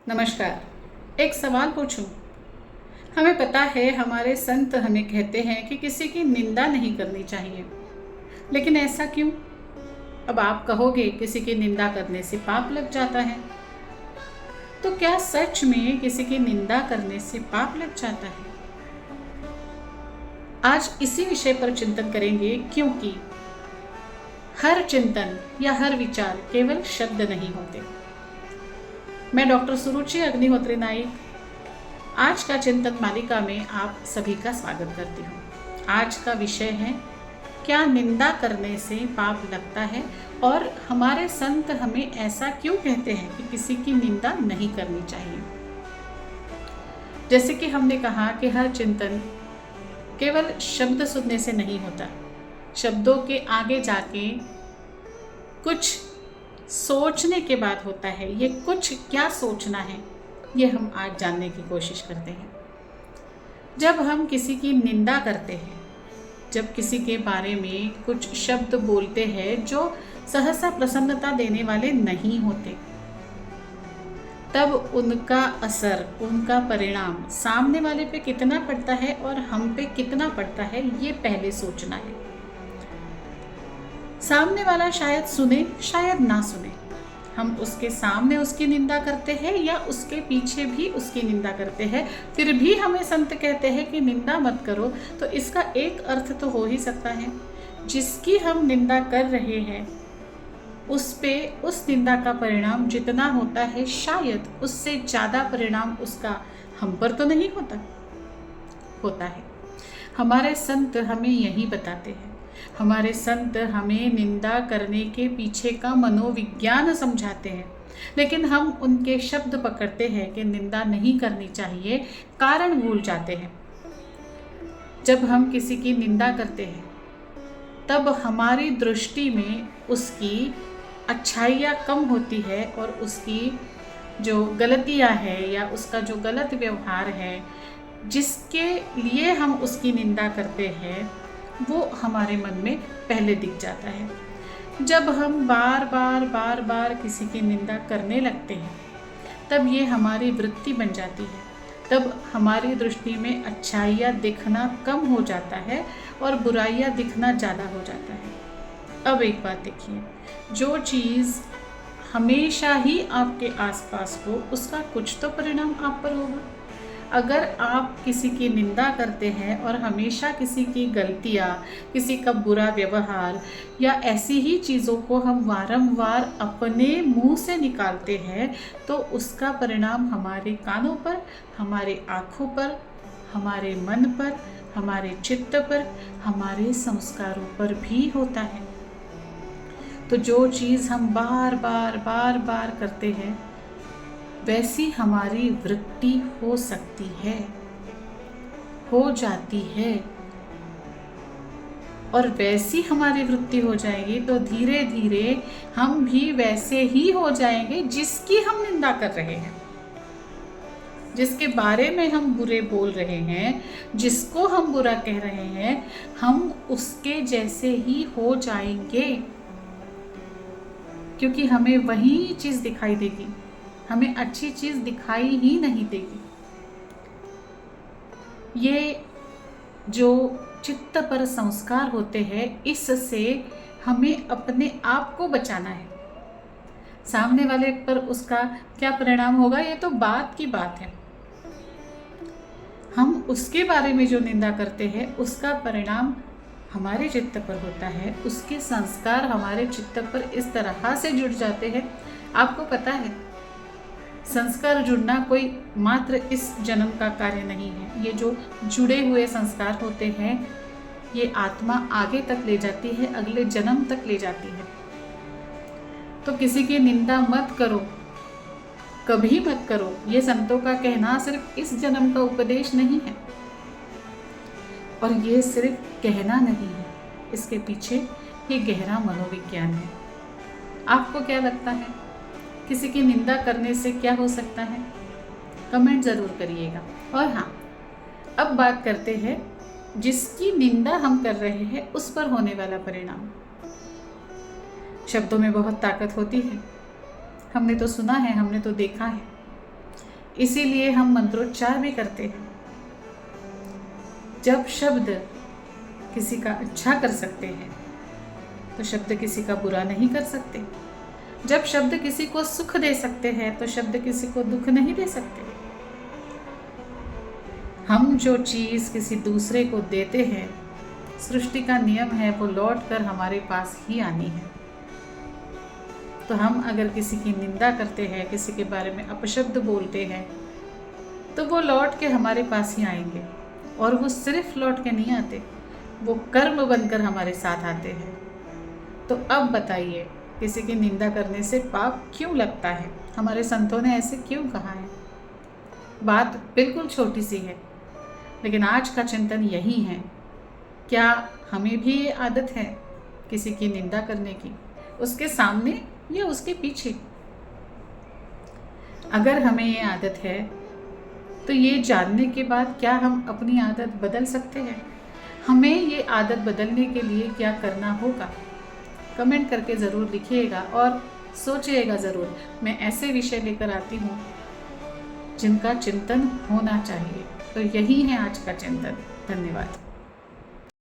नमस्कार। एक सवाल पूछूं? हमें पता है हमारे संत हमें कहते हैं कि किसी की निंदा नहीं करनी चाहिए, लेकिन ऐसा क्यों? अब आप कहोगे किसी की निंदा करने से पाप लग जाता है। तो क्या सच में किसी की निंदा करने से पाप लग जाता है? आज इसी विषय पर चिंतन करेंगे, क्योंकि हर चिंतन या हर विचार केवल शब्द नहीं होते। मैं डॉक्टर सुरुचि अग्निहोत्री नाइक आज का चिंतन मालिका में आप सभी का स्वागत करती हूँ। आज का विषय है, क्या निंदा करने से पाप लगता है और हमारे संत हमें ऐसा क्यों कहते हैं कि किसी की निंदा नहीं करनी चाहिए। जैसे कि हमने कहा कि हर चिंतन केवल शब्द सुनने से नहीं होता, शब्दों के आगे जाके कुछ सोचने के बाद होता है। ये कुछ क्या सोचना है, ये हम आज जानने की कोशिश करते हैं। जब हम किसी की निंदा करते हैं, जब किसी के बारे में कुछ शब्द बोलते हैं जो सहसा प्रसन्नता देने वाले नहीं होते, तब उनका असर, उनका परिणाम सामने वाले पे कितना पड़ता है और हम पे कितना पड़ता है, ये पहले सोचना है। सामने वाला शायद सुने, शायद ना सुने। हम उसके सामने उसकी निंदा करते हैं या उसके पीछे भी उसकी निंदा करते हैं, फिर भी हमें संत कहते हैं कि निंदा मत करो। तो इसका एक अर्थ तो हो ही सकता है, जिसकी हम निंदा कर रहे हैं उस पे उस निंदा का परिणाम जितना होता है, शायद उससे ज़्यादा परिणाम उसका हम पर तो नहीं होता है। हमारे संत हमें यही बताते हैं। हमारे संत हमें निंदा करने के पीछे का मनोविज्ञान समझाते हैं, लेकिन हम उनके शब्द पकड़ते हैं कि निंदा नहीं करनी चाहिए, कारण भूल जाते हैं। जब हम किसी की निंदा करते हैं, तब हमारी दृष्टि में उसकी अच्छाइयाँ कम होती है और उसकी जो गलतियाँ हैं या उसका जो गलत व्यवहार है, जिसके लिए हम उसकी निंदा करते हैं, वो हमारे मन में पहले दिख जाता है। जब हम बार बार किसी की निंदा करने लगते हैं, तब ये हमारी वृत्ति बन जाती है। तब हमारी दृष्टि में अच्छाइयाँ दिखना कम हो जाता है और बुराइयाँ दिखना ज़्यादा हो जाता है। अब एक बात देखिए, जो चीज़ हमेशा ही आपके आसपास हो, उसका कुछ तो परिणाम आप पर होगा। अगर आप किसी की निंदा करते हैं और हमेशा किसी की गलतियाँ, किसी का बुरा व्यवहार या ऐसी ही चीज़ों को हम वारंवार अपने मुंह से निकालते हैं, तो उसका परिणाम हमारे कानों पर, हमारे आँखों पर, हमारे मन पर, हमारे चित्त पर, हमारे संस्कारों पर भी होता है। तो जो चीज़ हम बार बार करते हैं, वैसी हमारी वृत्ति हो सकती है, हो जाती है। और वैसी हमारी वृत्ति हो जाएगी तो धीरे धीरे हम भी वैसे ही हो जाएंगे जिसकी हम निंदा कर रहे हैं, जिसके बारे में हम बुरे बोल रहे हैं, जिसको हम बुरा कह रहे हैं, हम उसके जैसे ही हो जाएंगे। क्योंकि हमें वही चीज़ दिखाई देगी, हमें अच्छी चीज़ दिखाई ही नहीं देगी। ये जो चित्त पर संस्कार होते हैं, इससे हमें अपने आप को बचाना है। सामने वाले पर उसका क्या परिणाम होगा, ये तो बात की बात है। हम उसके बारे में जो निंदा करते हैं, उसका परिणाम हमारे चित्त पर होता है। उसके संस्कार हमारे चित्त पर इस तरह से जुड़ जाते हैं। आपको पता है, संस्कार जुड़ना कोई मात्र इस जन्म का कार्य नहीं है। ये जो जुड़े हुए संस्कार होते हैं, ये आत्मा आगे तक ले जाती है, अगले जन्म तक ले जाती है। तो किसी की निंदा मत करो, कभी मत करो। ये संतों का कहना सिर्फ इस जन्म का उपदेश नहीं है, और ये सिर्फ कहना नहीं है, इसके पीछे ये गहरा मनोविज्ञान है। आपको क्या लगता है, किसी की निंदा करने से क्या हो सकता है? कमेंट ज़रूर करिएगा। और हाँ, अब बात करते हैं जिसकी निंदा हम कर रहे हैं उस पर होने वाला परिणाम। शब्दों में बहुत ताकत होती है, हमने तो सुना है, हमने तो देखा है। इसीलिए हम मंत्रोच्चार भी करते हैं। जब शब्द किसी का अच्छा कर सकते हैं तो शब्द किसी का बुरा नहीं कर सकते। जब शब्द किसी को सुख दे सकते हैं तो शब्द किसी को दुख नहीं दे सकते। हम जो चीज़ किसी दूसरे को देते हैं, सृष्टि का नियम है वो लौट कर हमारे पास ही आनी है। तो हम अगर किसी की निंदा करते हैं, किसी के बारे में अपशब्द बोलते हैं, तो वो लौट के हमारे पास ही आएंगे। और वो सिर्फ लौट के नहीं आते, वो कर्म बनकर हमारे साथ आते हैं। तो अब बताइए, किसी की निंदा करने से पाप क्यों लगता है? हमारे संतों ने ऐसे क्यों कहा है? बात बिल्कुल छोटी सी है, लेकिन आज का चिंतन यही है। क्या हमें भी ये आदत है किसी की निंदा करने की, उसके सामने या उसके पीछे? अगर हमें ये आदत है तो ये जानने के बाद क्या हम अपनी आदत बदल सकते हैं? हमें ये आदत बदलने के लिए क्या करना होगा? कमेंट करके ज़रूर लिखिएगा और सोचिएगा ज़रूर। मैं ऐसे विषय लेकर आती हूँ जिनका चिंतन होना चाहिए। तो यही है आज का चिंतन। धन्यवाद।